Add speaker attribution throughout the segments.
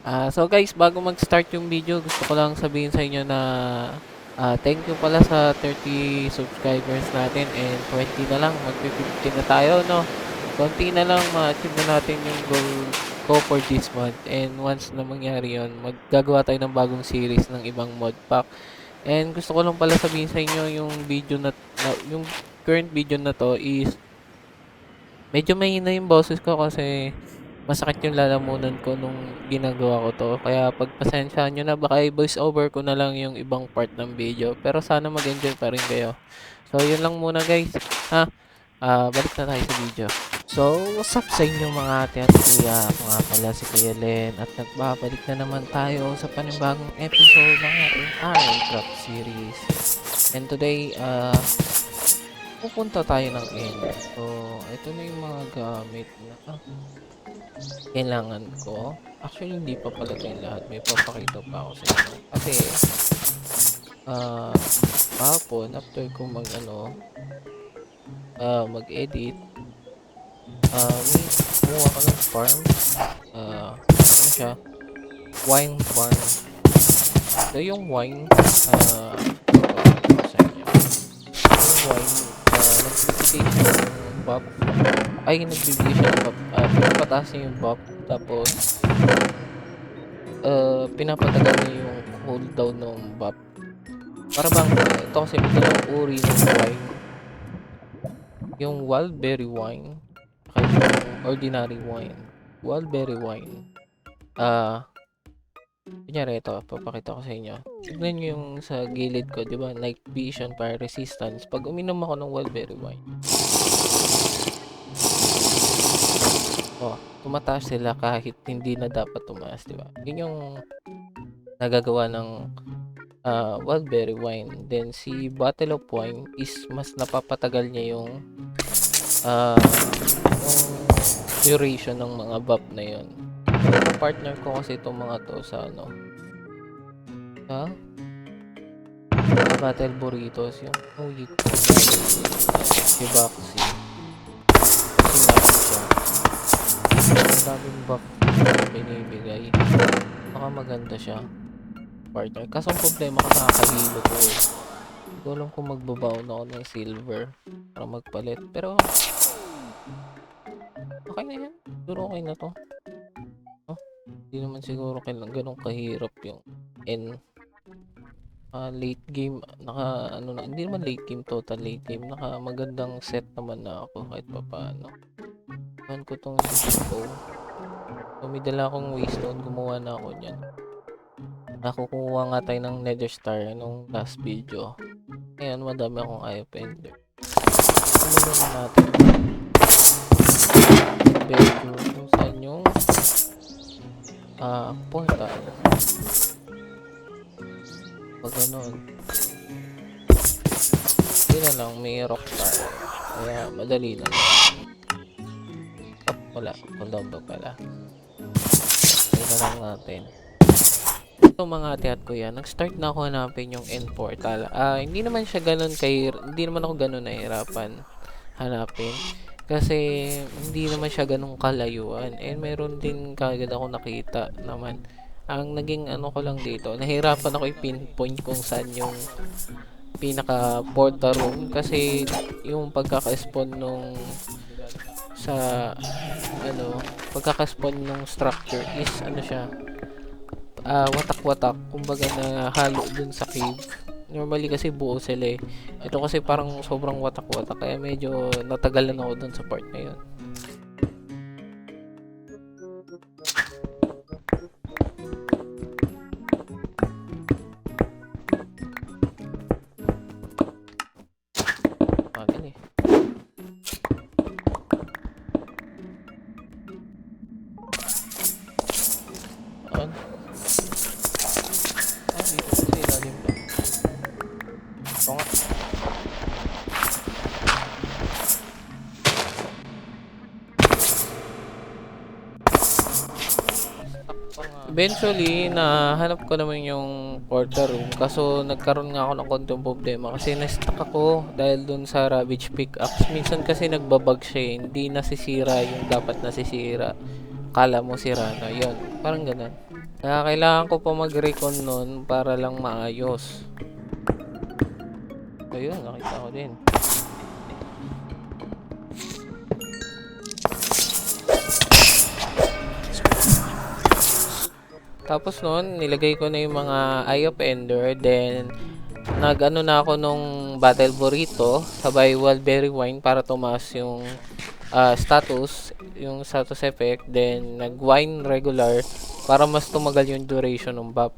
Speaker 1: So guys, bago mag-start yung video, gusto ko lang sabihin sa inyo na thank you pala sa 30 subscribers natin and 20 na lang, mag-50 na tayo, no? Konti na lang ma-achieve na natin yung goal ko for this month. And once na mangyari yun, maggagawa tayo ng bagong series ng ibang mod pack. And gusto ko lang pala sabihin sa inyo yung yung current video na to is medyo mahina yung boses ko kasi masakit yung lalamunan ko nung ginagawa ko 'to. Kaya pagpasensyahan niyo na, baka i-voice over ko na lang yung ibang part ng video. Pero sana mag-enjoy pa rin kayo. So, yun lang muna guys, ha? Balik na tayo sa video. So, what's up sa inyo mga ate at kuya? Ako nga pala si Kuya Len at nagbabalik na naman tayo sa panibagong episode ng ating Minecraft series. And today, pupunta tayo ng end. So, ito na yung mga gamit na kailangan ko. Actually, hindi pa pala ito yung lahat. May papakita pa ako sa inyo. Kasi, kahapon, after ko mag-edit, may kumuha ko ng farm. Ano siya? Wine farm. So, yung wine, papakita ko sa inyo. Yung wine, nagbibigay siya ng buff. Ay, nagbibigay siya ng buff. Pinapataas niya yung buff. Tapos, pinapatagal niya yung cooldown ng buff. Para bang, ito kasi may dalawang uri ng wine. Yung wildberry wine, saka yung ordinary wine. Wildberry wine. Kunyari ito, papakita ko sa inyo. Tignan nyo yung sa gilid ko, di ba? Night vision, fire resistance. Pag uminom ako ng wildberry wine, tumataas sila kahit hindi na dapat tumaas, di ba? Yun yung nagagawa ng wildberry wine. Then si bottle of wine is mas napapatagal niya yung duration ng mga buff na yun. Partner ko kasi itong mga to sa battle burritos, yung uwi ko si Baxi. Sinabi siya ang daming buff na binibigay, baka maganda siya partner. Kaso ang problema, nakakahilo ko eh. Hindi ko alam kung magbabaon ako ng silver para magpalit, pero okay na yan. Siguro okay na to. Hindi naman siguro ganun kahirap yung late game. Hindi naman late game, total late game. Magandang set naman na ako kahit pa paano. Kuhan ko tong CSGO. So, may dala akong waystone. Gumawa na ako niyan. Nakukuha nga tayo ng nether star nung last video. Ngayon, madami akong eye offender. Ano na natin? Bedroom kung saan yung portal. Pag ganun, hindi na lang, may rock tayo. Kaya madali na lang. Wala, kulob pala. Hindi na lang natin. Ito mga ate at kuya, nag-start na ako hanapin yung end portal. Hindi naman ako ganun nahirapan hanapin. Kasi hindi naman siya ganun kalayuan. And meron din kagad ako nakita naman. Ang naging ko lang dito, nahirapan ako i-pinpoint kung saan yung pinaka portal room kasi yung pagkaka-spawn nung pagkaka-spawn nung structure is siya, watak-watak, kumbaga na halo dun sa cave. Normally kasi buo sila eh. Ito kasi parang sobrang watak-watak, kaya medyo natagalan ako dun sa part na yun. Eventually, nahanap ko naman yung portal room. Kaso, nagkaroon nga ako ng konting problema. Kasi na-stuck ako dahil dun sa Ravage Pickaxe. Minsan kasi nagbabag siya eh. Hindi nasisira yung dapat nasisira. Kala mo sira na. Yun. Parang ganun. Kaya kailangan ko pa mag-recon nun para lang maayos. Ayun, nakita ko din. Tapos noon, nilagay ko na yung mga Eye of Ender. Then, nag-ano na ako nung Battle Burrito sa Wildberry Wine para tumaas yung status, yung status effect. Then, nag-wine regular para mas tumagal yung duration ng buff.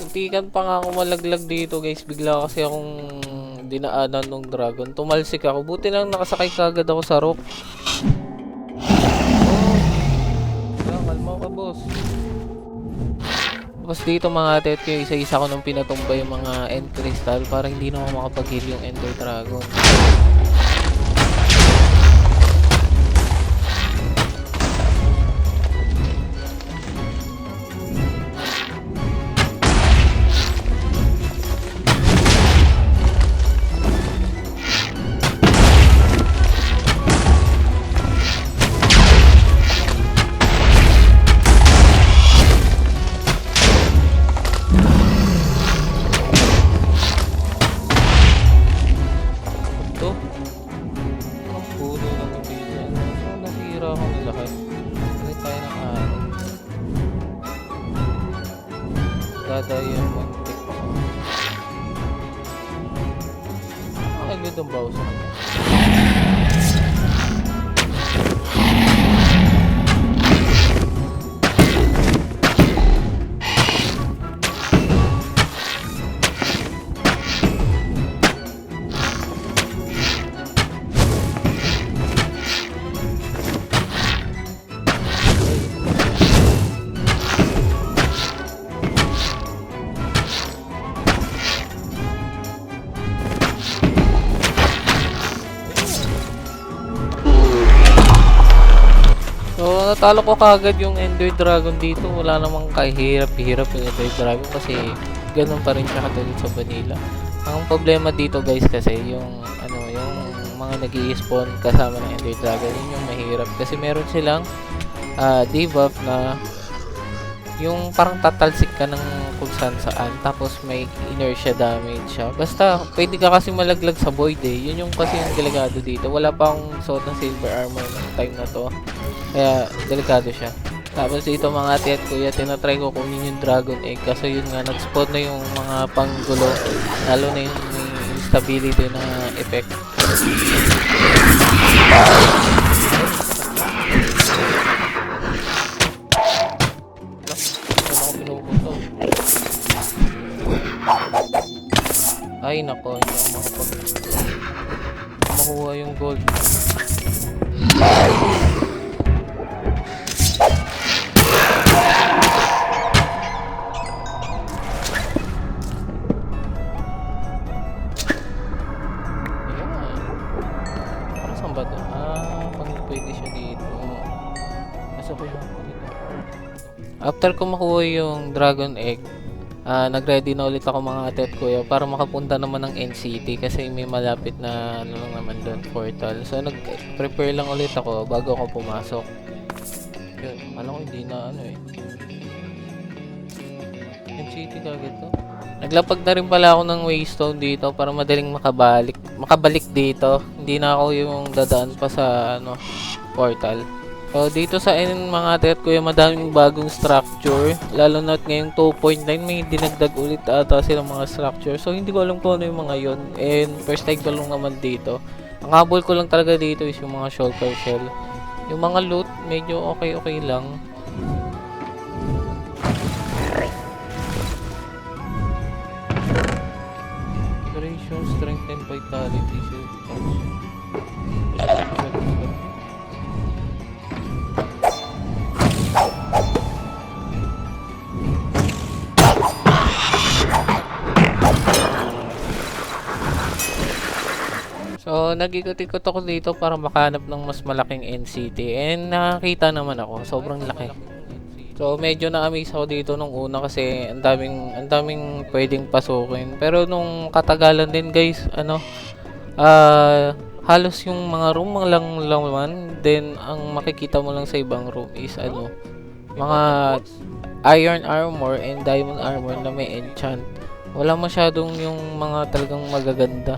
Speaker 1: Muntikan pa nga ako malaglag dito guys. Bigla kasi akong dinaanan ng dragon. Tumalsik ako. Buti lang nakasakay kagad ako sa rock. Oh, kalma ka boss. Tapos dito mga atet ko, isa-isa ko nung pinatumba yung mga end crystal para hindi na ako makapag-heal yung ender dragon. Yung muntik pa. Ang ganda ang bawas sa kanya. So, natalo ko kagad yung Ender Dragon dito. Wala namang kahirap-hirap yung Ender Dragon kasi ganun pa rin siya katulad sa vanilla. Ang problema dito guys kasi yung yung mga nag-i-spawn kasama ng Ender Dragon, yun yung mahirap kasi meron silang debuff na yung parang tatalsik ka ng kung saan tapos may inertia damage siya. Basta pwede ka kasi malaglag sa void yun yung kasi yung delikado dito. Wala pa akong suot ng silver armor ng time na to, kaya delikado siya. Tapos dito mga ate at kuya, tinatry ko kunin yung dragon egg kasi yun nga nag-spawn na yung mga panggulo, lalo na yung instability na effect. Ay nako, hindi ako makuha yung gold. Para saan ba ito? Pag pwede siya dito. Nasa ko yung dito. After ko makuha yung dragon egg, nag-ready na ulit ako mga ate at kuya para makapunta naman ng NCT kasi may malapit na lang naman doon, portal. So nag-prepare lang ulit ako bago ako pumasok. Yun, alam ko hindi na NCT kagad to. Naglapag na rin pala ako ng waystone dito para madaling makabalik dito. Hindi na ako yung dadaan pa sa portal. So dito sa mga ate at kuya, madaming bagong structure, lalo na ngayong 2.9 may dinagdag ulit ata silang mga structure. So hindi ko alam kung ano yung mga yon, and first time ko lang naman dito. Ang habol ko lang talaga dito is yung mga shulker shell. Yung mga loot medyo okay lang. Duration, strength and vitality. So, nag-ikot-ikot ako dito para makahanap ng mas malaking NCT. And nakakita naman ako, sobrang laki. So, medyo na-amaze ako dito nung una kasi ang daming pwedeng pasukin. Pero nung katagalan din guys, halos yung mga room lang laman. Then, ang makikita mo lang sa ibang room is mga iron armor and diamond armor na may enchant. Wala masyadong yung mga talagang magaganda.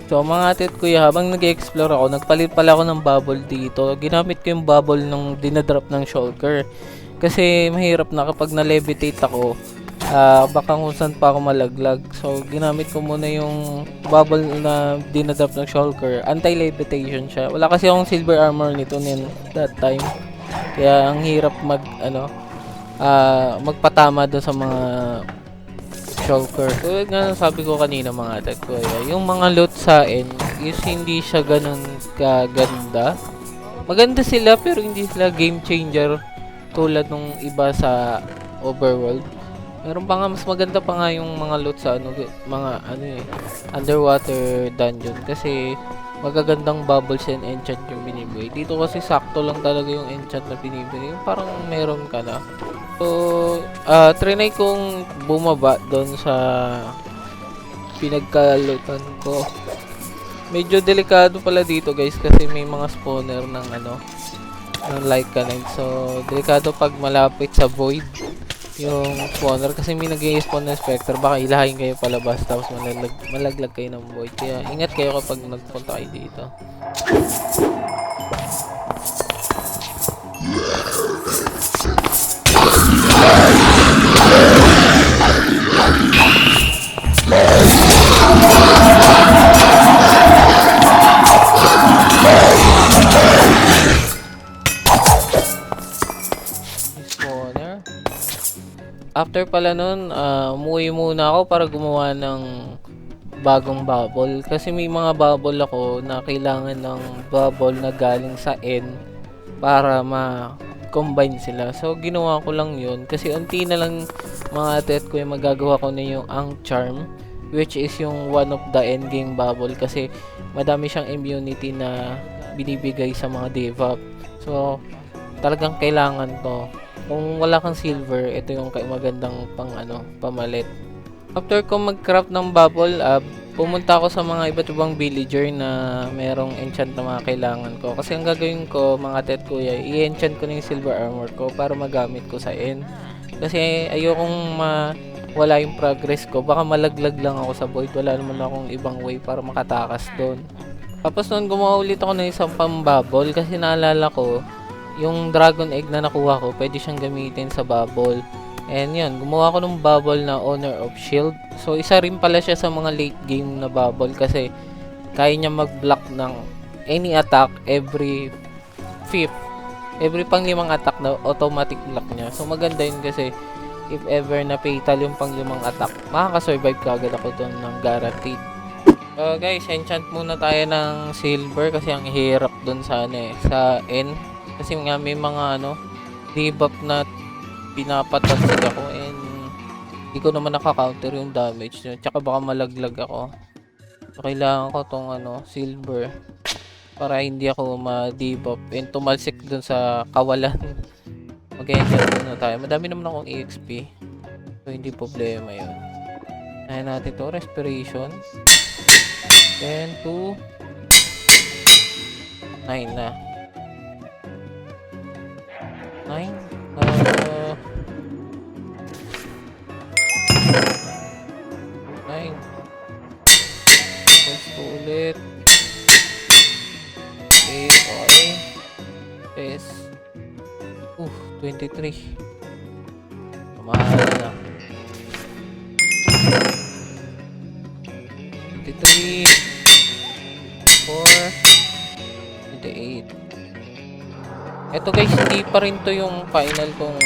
Speaker 1: So mga ate at kuya, habang nag-explore ako, nagpalit pala ako ng bubble dito. Ginamit ko yung bubble nung dinadrop ng shulker. Kasi mahirap na kapag na-levitate ako, baka kung saan pa ako malaglag. So ginamit ko muna yung bubble na dinadrop ng shulker. Anti-levitation siya. Wala kasi akong silver armor nito that time. Kaya ang hirap magpatama doon sa mga shulker. Tulad nga sabi ko kanina mga ate ko, yung mga loot sa end is hindi siya ganun kaganda. Maganda sila pero hindi sila game changer tulad nung iba sa overworld. Meron pa nga mas maganda pa nga yung mga loot sa underwater dungeon kasi magagandang bubbles and enchant yung binibigay. Dito kasi sakto lang talaga yung enchant na binibigay. Yung parang meron ka na. So, trinay kong bumaba doon sa pinagkalutan ko. Medyo delikado pala dito guys kasi may mga spawner ng ng Lycanite. So, delikado pag malapit sa void yung spawner kasi may nag-i-spawn na specter. Baka ilahin kayo palabas tapos malaglag kayo ng void. Kaya ingat kayo kapag nagpunta kayo dito. After pala nun, umuwi muna ako para gumawa ng bagong bubble. Kasi may mga bubble ako na kailangan ng bubble na galing sa N para ma-combine sila. So, ginawa ko lang yun. Kasi unti na lang mga atet ko yung magagawa ko na yung ang charm. Which is yung one of the endgame bubble. Kasi madami siyang immunity na binibigay sa mga debuff. So, talagang kailangan to. Kung wala kang silver, ito yung magandang pamalit. After ko mag-craft ng bubble, pumunta ako sa mga iba't ibang villager na merong enchant na mga kailangan ko. Kasi ang gagawin ko, mga tet kuya, i-enchant ko na yung silver armor ko para magamit ko sa end. Kasi ayokong wala yung progress ko. Baka malaglag lang ako sa void. Wala naman akong ibang way para makatakas doon. Tapos noon, gumawa ulit ako ng isang pang-bubble kasi naalala ko, yung dragon egg na nakuha ko, pwede siyang gamitin sa bubble. And yun, gumawa ko ng bubble na Honor of Shield. So, isa rin pala siya sa mga late game na bubble kasi kaya niya mag-block ng any attack every pang 5 attack na automatic block niya. So, maganda yun kasi if ever na fatal yung pang 5 attack, makakasurvive ka agad ako doon ng guaranteed. So, guys, enchant muna tayo ng silver kasi ang hirap doon sa N. Kasi nga may mga debuff na pinapatansig ako and hindi ko naman nakaka-counter yung damage nyo. Tsaka baka malaglag ako. So, kailangan ko tong silver para hindi ako ma-debuff and tumalsik dun sa kawalan. Mag-enchant muna tayo. Madami naman akong EXP. So, hindi problema yun. Ayan natin to. Respiration. 10 to 9 na. 9 Pulse ko ulit 8 okay yes 23 mahal na 23 4 28. Eto guys, hindi pa rin to yung final kong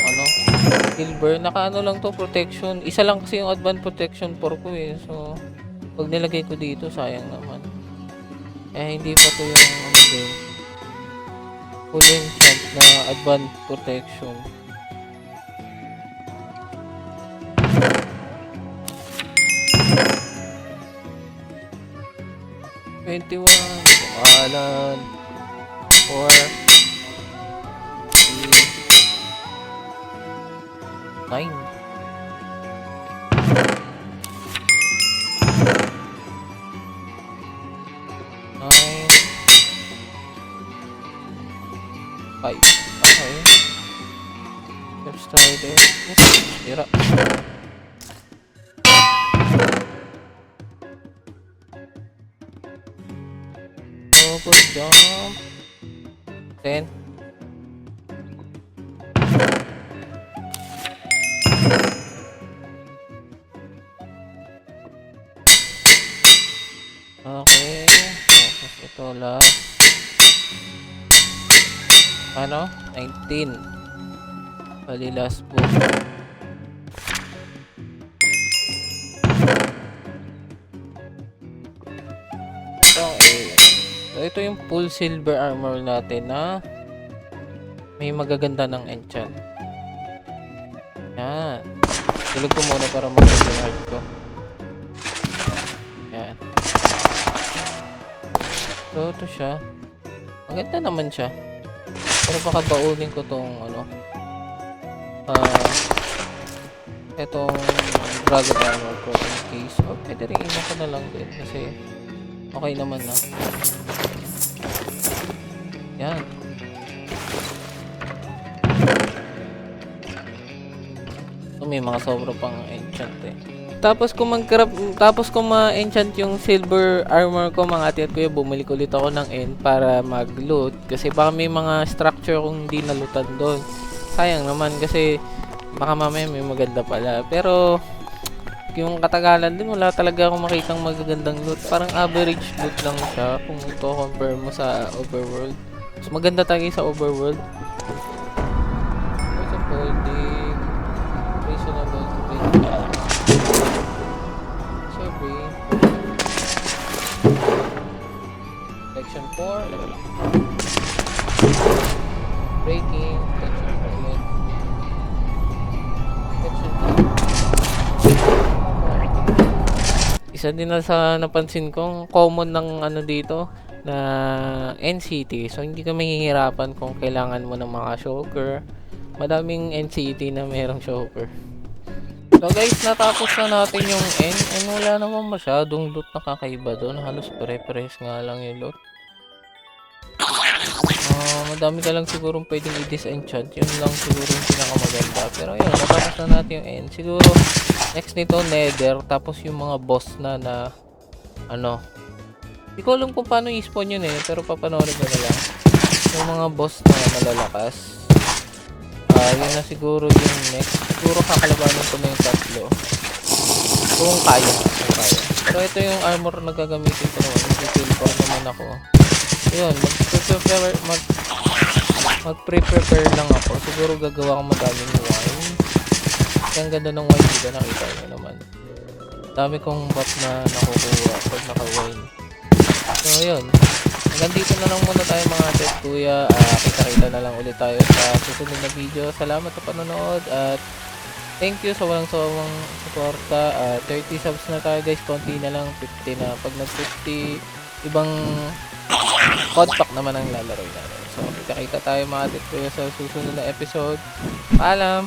Speaker 1: silver. Naka lang to, protection. Isa lang kasi yung advanced protection 4 ko eh. So, pag nilagay ko dito, sayang naman. Hindi pa to yung full enchant na advanced protection. 21. Pangalan. 4. 9. Five. Okay. Let's try this. Tira. Double jump. 10. Okay. Tapos ito last. Ano? 19. Bali last book. Okay. So ito yung full silver armor natin na may magaganda ng enchant. Yan. Tulog ko muna para mag-silver heart ko. Yan. So ito siya. Maganda naman siya. Pero baka baunin ko tong ano. Itong dragon armor ko in case. O pwede rin ina ko na lang din kasi okay naman na. Yan. So may mga sobra pang enchant eh. Tapos kung ma-enchant yung silver armor ko mga ate at kuya, bumili ulit ako ng end para mag-loot. Kasi baka may mga structure kung hindi nalutan doon. Sayang naman kasi baka mamaya may maganda pala. Pero yung katagalan din, wala talaga akong makitang magagandang loot. Parang average loot lang siya kung ito compare mo sa overworld. Mas maganda talaga sa overworld. What's a folding? Reasonable to break. Section 4. Breaking. Section 4. Section 2. Isa din na sa napansin kong common ng ano dito na NCT. So hindi ka mahihirapan kung kailangan mo ng mga shulker. Madaming NCT na mayroong shulker. So guys, natapos na natin yung end and wala naman masyadong loot na kakaiba doon. Halos pare-pares nga lang yung loot. Madami ka lang siguro pwedeng i-disenchant. Yun lang siguro yung pinakamaganda. Pero yun, natapos na natin yung end. Siguro next nito nether. Tapos yung mga boss na ano. Hindi ko alam kung paano i-spawn yun eh. Pero papanoorin ko na lang. Yung mga boss na malalakas. Yun na siguro yung next. Siguro kakalabanin ko na yung tatlo. Kung kaya. Pero ito yung armor na gagamitin ko naman. Mag-silver naman ako. Yun, mag-prepare lang ako. Siguro gagawa ko madaming wine. Ang ganda ng wine dito, nakita nyo naman. Dami kong buff na nakukuha pag naka-wine. So yun. Hanggang dito na lang muna tayo mga ate at kuya. Kita-kita na lang ulit tayo sa susunod na video. Salamat sa panonood at thank you sa walang sawang suporta. 30 subs na tayo guys. Konti na lang. 50 na. Pag nag-50, ibang podpack naman ang lalaro natin. So kita-kita tayo mga ate at kuya sa susunod na episode. Paalam!